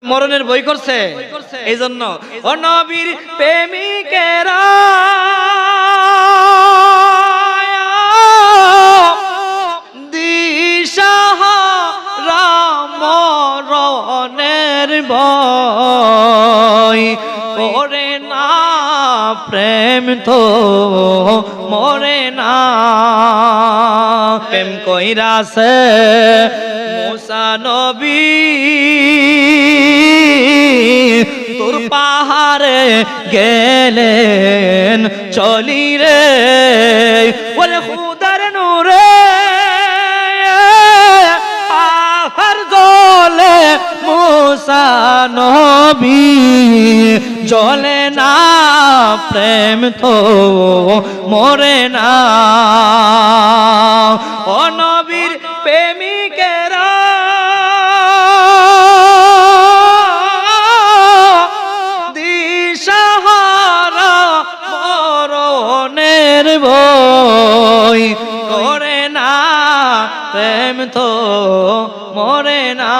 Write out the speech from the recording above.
মরণের বই করছে এই জন্য ও নবীর প্রেমিকেরা দিশাহারা মরণের ভয় করে না প্রেম তো মরে না প্রেম কইরাছে মুসা নবী তোর পাহাড়ে গেলেন চলি রে ওরে খুদার নূরে পাহাড় জ্বলে মুসা নবী জ্বলে না প্রেম তো মরে না ও নবীর প্রেমিকেরা দিশাহারা মরণের ভয় করে না প্রেম তো মরে না।